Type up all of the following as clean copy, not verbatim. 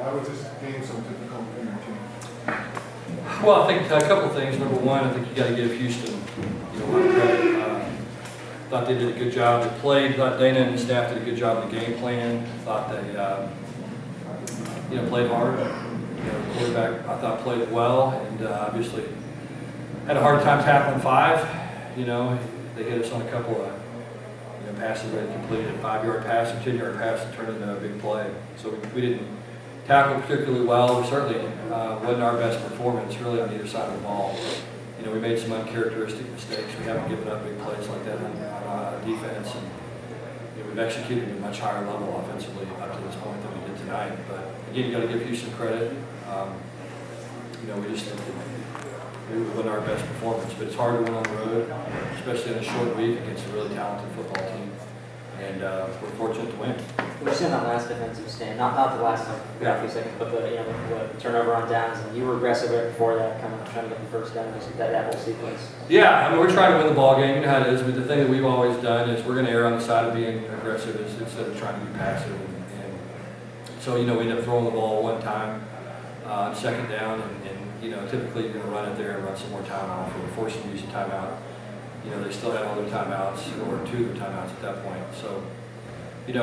Why was this game so difficult for your team? Well, I think a couple of things. Number one, I think you got to give Houston, a lot of credit. Thought they did a good job. They played. Thought Dana and his staff did a good job of the game plan. Thought they, played hard. The quarterback, I thought, played well, and obviously had a hard time tackling 5. They hit us on a couple of passes that completed a 5-yard pass or 10-yard pass that turned into a big play. So we didn't tackle particularly well. We certainly wasn't our best performance really on either side of the ball. We made some uncharacteristic mistakes. We haven't given up big plays like that on defense, and we've executed at a much higher level offensively up to this point than we did tonight. But again, you got to give Houston credit. We wasn't our best performance, but it's hard to win on the road, especially on a short week against a really talented football team. And we're fortunate to win. We're seeing that last defensive stand, not the last few seconds, but the turnover on downs, and you were aggressive right before that, trying to get the first down, just that whole sequence. Yeah, we're trying to win the ball game. You know how it is. But the thing that we've always done is we're going to err on the side of being aggressive instead of trying to be passive. And so we ended up throwing the ball one time, second down, and typically you're going to run it there and run some more time off, or force them to use a timeout. They still had all their timeouts, or 2 of their timeouts at that point. So, we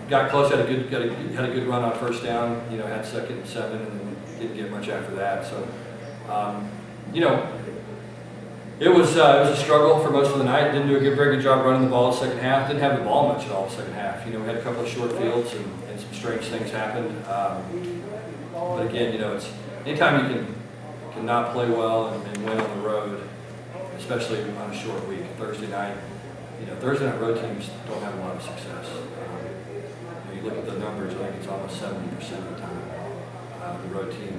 got close, had a good run on first down, had 2nd and 7, and then didn't get much after that. So, it was a struggle for most of the night. Didn't do a very good job running the ball the second half. Didn't have the ball much at all the second half. We had a couple of short fields and some strange things happened. But again, it's anytime you can not play well and win on the road, especially on a short week. Thursday night road teams don't have a lot of success. You look at the numbers, I think it's almost 70% of the time the road team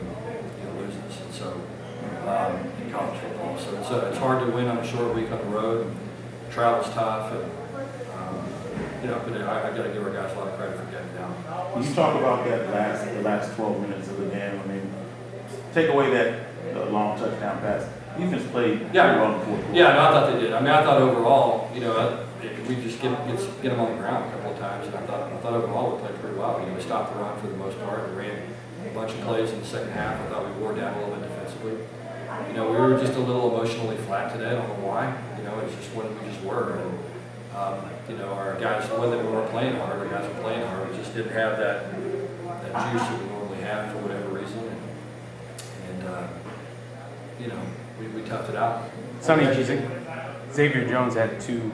loses. And so in college football, so it's hard to win on a short week on the road. Travel's tough, and but I got to give our guys a lot of credit for getting down. When you talk about the last 12 minutes of the game, take away that long touchdown pass. Defense played pretty well in the fourth quarter. Yeah, no, I thought they did. I thought overall, we just get them on the ground a couple of times, and I thought overall we played pretty well. We stopped the run for the most part. We ran a bunch of plays in the second half. I thought we wore down a little bit defensively. We were just a little emotionally flat today. I don't know why. It's just when we just were. And, our guys, the one that we weren't playing hard, our guys were playing hard. We just didn't have that juice that we normally have for whatever reason. We toughed it out. Sonny, Xavier Jones had two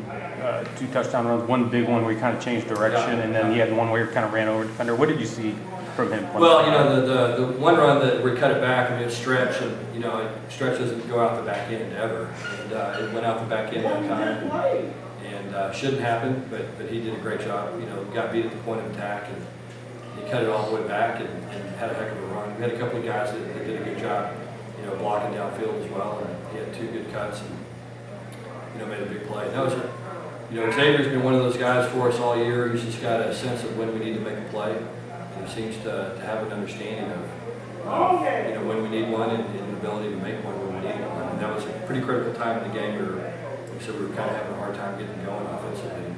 touchdown runs, one big one where he kind of changed direction, and then he had one where he kind of ran over a defender. What did you see from him? Well, the one run that we cut it back, it's stretch, and stretch doesn't go out the back end ever, and it went out the back end that time, and shouldn't happen, but he did a great job. Got beat at the point of attack, and he cut it all the way back and had a heck of a run. We had a couple of guys that did a good job, blocking downfield as well, and he had 2 good cuts and made a big play. That was Xavier's been one of those guys for us all year. He's just got a sense of when we need to make a play, and he seems to have an understanding of when we need one and an ability to make one when we need one. And that was a pretty critical time in the game where we were kind of having a hard time getting going offensively, and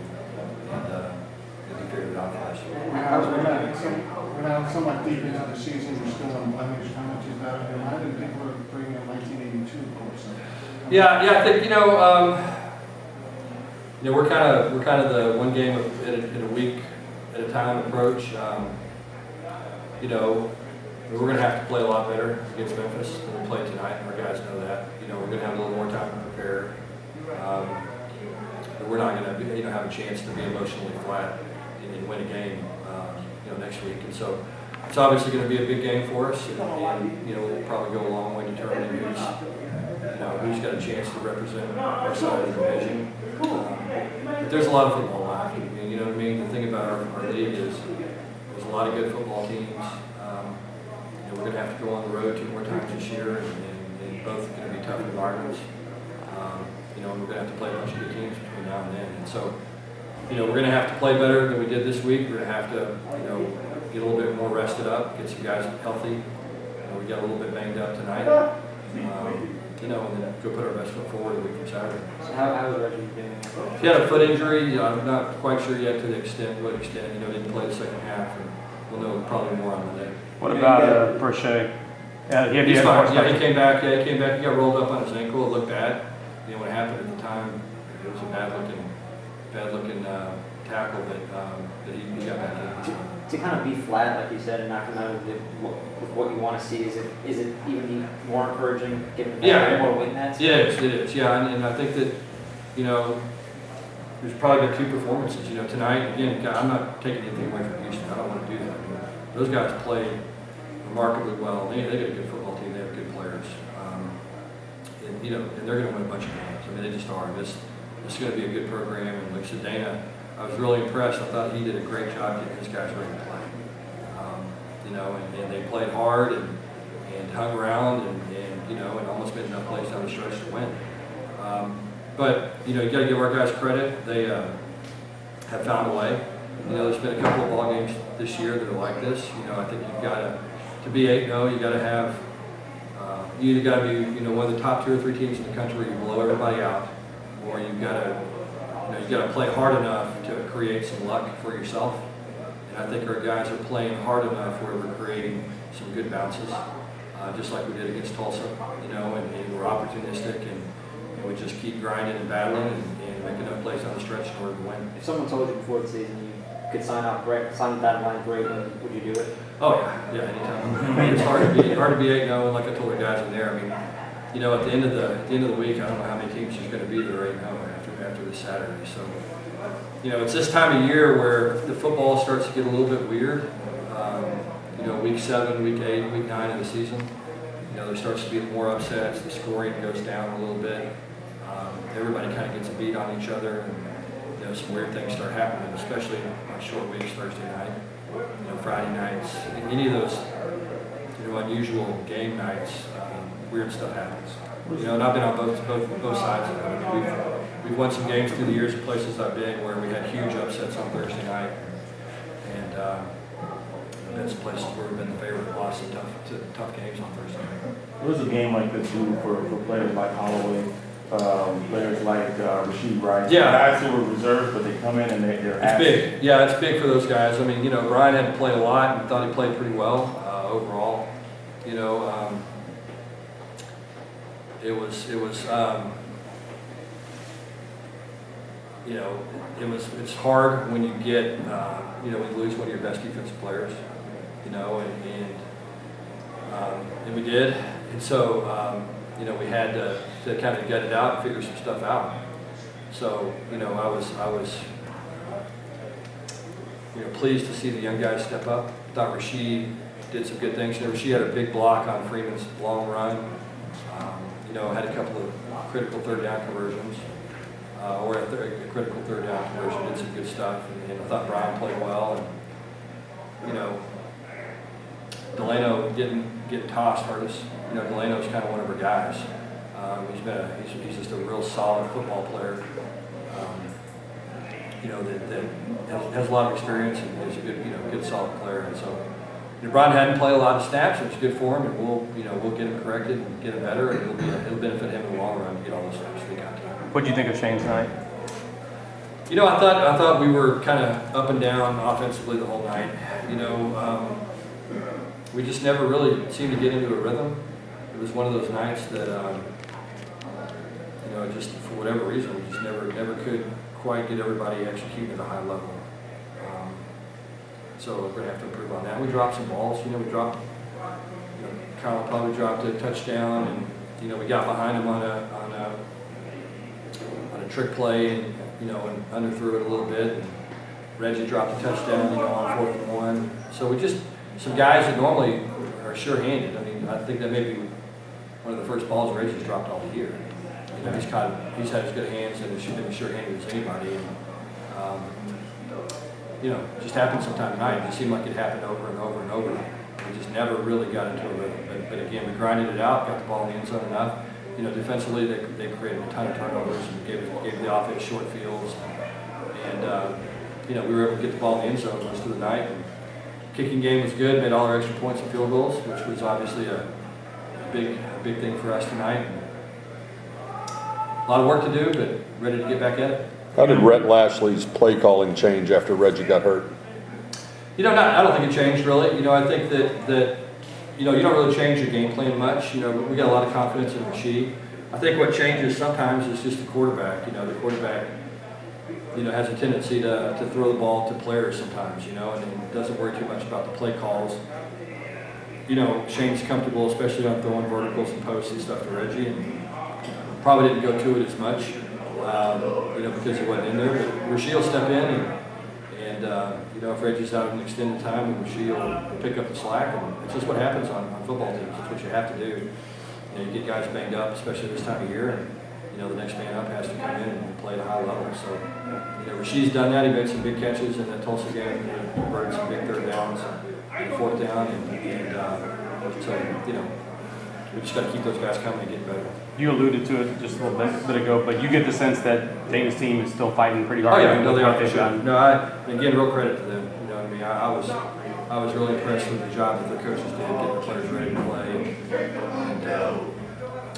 he figured it out for us. We're now somewhat deep into the season. We're still unblemished. How much is that? I didn't think we were bringing in 1982, of course. Yeah, I think we're kind of the one game in a week at a time approach. We're going to have to play a lot better against Memphis than we played tonight. Our guys know that. We're going to have a little more time to prepare. But we're not going to have a chance to be emotionally flat and win a game next week. And so it's obviously going to be a big game for us, and we'll probably go a long way determining who's got a chance to represent our side of the division. But there's a lot of football left. You know what I mean? The thing about our league is there's a lot of good football teams. We're going to have to go on the road 2 more times this year, and both are going to be tough environments. And we're going to have to play a bunch of good teams between now and then. And so, we're going to have to play better than we did this week. We're going to have to, get a little bit more rested up, get some guys healthy. We got a little bit banged up tonight. And then go put our best foot forward a week from Saturday. So how was Reggie doing? He had a foot injury. I'm not quite sure yet to what extent. Didn't play the second half. And we'll know probably more on Monday. What about Brochet? He's fine. Yeah, he came back. Yeah, he came back. He got rolled up on his ankle. It looked bad. You know what happened at the time? It was a bad looking tackle, but he got back in. To kind of be flat, like you said, and not come out with what you want to see, is it even more encouraging given the fact that more win that? It is. Yeah, and I think that, you know, there's probably been 2 performances. You know, tonight, again, I'm not taking anything away from Houston. I don't want to do that. Those guys played remarkably well. They got a good football team. They have good players. And, you know, and they're going to win a bunch of games. I mean, they just are. This is going to be a good program. And like I said, Dana, I was really impressed. I thought he did a great job getting his guys ready to play. You know, and they played hard and hung around and you know, and almost made enough plays down the stretch to win. But, you know, you got to give our guys credit. They have found a way. You know, there's been a couple of ball games this year that are like this. You know, I think you've got to be 8-0, you got to have, you either got to be, you know, one of the top 2 or 3 teams in the country where you blow everybody out, or you've got to, you know, you got to play hard enough to create some luck for yourself. And I think our guys are playing hard enough where we're creating some good bounces, just like we did against Tulsa, you know, and we're opportunistic and we just keep grinding and battling and make enough plays on the stretch in order to win. If someone told you before the season you could sign that line great, would you do it? Oh yeah, anytime. I mean, it's hard to be 8-0, and like I told the guys in there. I mean, you know, at the end of the week, I don't know how many teams there's going to be that are 8-0 after this Saturday. So, you know, it's this time of year where the football starts to get a little bit weird. You know, week 7, week 8, week 9 of the season, you know, there starts to be more upsets. The scoring goes down a little bit. Everybody kind of gets a beat on each other, and you know, some weird things start happening, especially on short weeks, Thursday night, you know, Friday nights, any of those, you know, unusual game nights, weird stuff happens. You know, and I've been on both sides of it. I mean, we've won some games through the years at places I've been where we had huge upsets on Thursday night, and I've been some places where we've been the favorite, lost some tough games on Thursday night. What does a game like this do for players like Holloway, players like Rasheed Rice? Yeah. Guys who are reserved, but they come in and they're It's big. Yeah, it's big for those guys. I mean, you know, Brian had to play a lot and thought he played pretty well overall. You know, it was you know, it's hard when you get, you know, when you lose one of your best defensive players, you know, and we did. And so, you know, we had to kind of gut it out and figure some stuff out. So, you know, I was you know, pleased to see the young guys step up. Thought Rasheed did some good things. You know, Rasheed had a big block on Freeman's long run. You know, had a couple of critical 3rd down conversions, or a critical 3rd down conversion. Did some good stuff, and I thought Brian played well. And you know, Delano getting tossed hurt us. You know, Delano's kind of one of our guys. He's just a real solid football player. You know, that has a lot of experience and is a good solid player. And so, you know, Brian hadn't played a lot of snaps, which is good for him, and we'll get him corrected and get him better, and it'll benefit him in the long run to get all those snaps we got tonight. What do you think of Shane tonight? You know, I thought we were kind of up and down offensively the whole night. You know, we just never really seemed to get into a rhythm. It was one of those nights that, you know, just for whatever reason, we just never could quite get everybody executing at a high level. So we're going to have to improve on that. We dropped some balls. You know, Kyle probably dropped a touchdown, and you know, we got behind him on a trick play, and you know, and underthrew it a little bit. And Reggie dropped a touchdown, you know, on 4th and 1. So we just some guys that normally are sure-handed. I mean, I think that may be one of the first balls Reggie's dropped all year. You know, he's had as good hands and as sure-handed as anybody. And, you know, it just happened sometime tonight. It just seemed like it happened over and over and over. We just never really got into a rhythm. But again, we grinded it out, got the ball in the end zone enough. You know, defensively, they created a ton of turnovers and gave the offense short fields. And, you know, we were able to get the ball in the end zone most of the night. And kicking game was good, made all our extra points and field goals, which was obviously a big thing for us tonight. A lot of work to do, but ready to get back at it. How did Rhett Lashley's play calling change after Reggie got hurt? I don't think it changed really. I think that you don't really change your game plan much. We got a lot of confidence in Rasheed. I think what changes sometimes is just the quarterback. The quarterback, has a tendency to throw the ball to players sometimes, and doesn't worry too much about the play calls. Shane's comfortable, especially on throwing verticals and posts and stuff to Reggie, and probably didn't go to it as much, because he wasn't in there. But Rasheed will step in, and if Reggie's out an extended time, then Rasheed will pick up the slack, and it's just what happens on football teams. It's what you have to do. You get guys banged up, especially this time of year, and the next man up has to come in and play at a high level. So, Rasheed's done that. He made some big catches in that Tulsa game, converted some big third downs, fourth down, and so we just got to keep those guys coming and get better. You alluded to it just a little bit ago, but you get the sense that Dana's team is still fighting pretty hard. Oh yeah, no, they are. They've Sure. done. No, again, real credit to them. I was really impressed with the job that their coaches did, getting the players ready to play.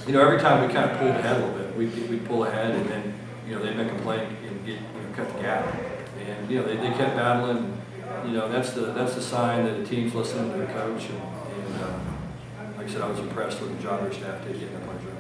And every time we kind of pulled ahead a little bit, we'd pull ahead, and then they'd make a play and get cut the gap. And they kept battling. That's the sign that the team's listening to the coach. And like I said, I was impressed with the job their staff did getting the players ready.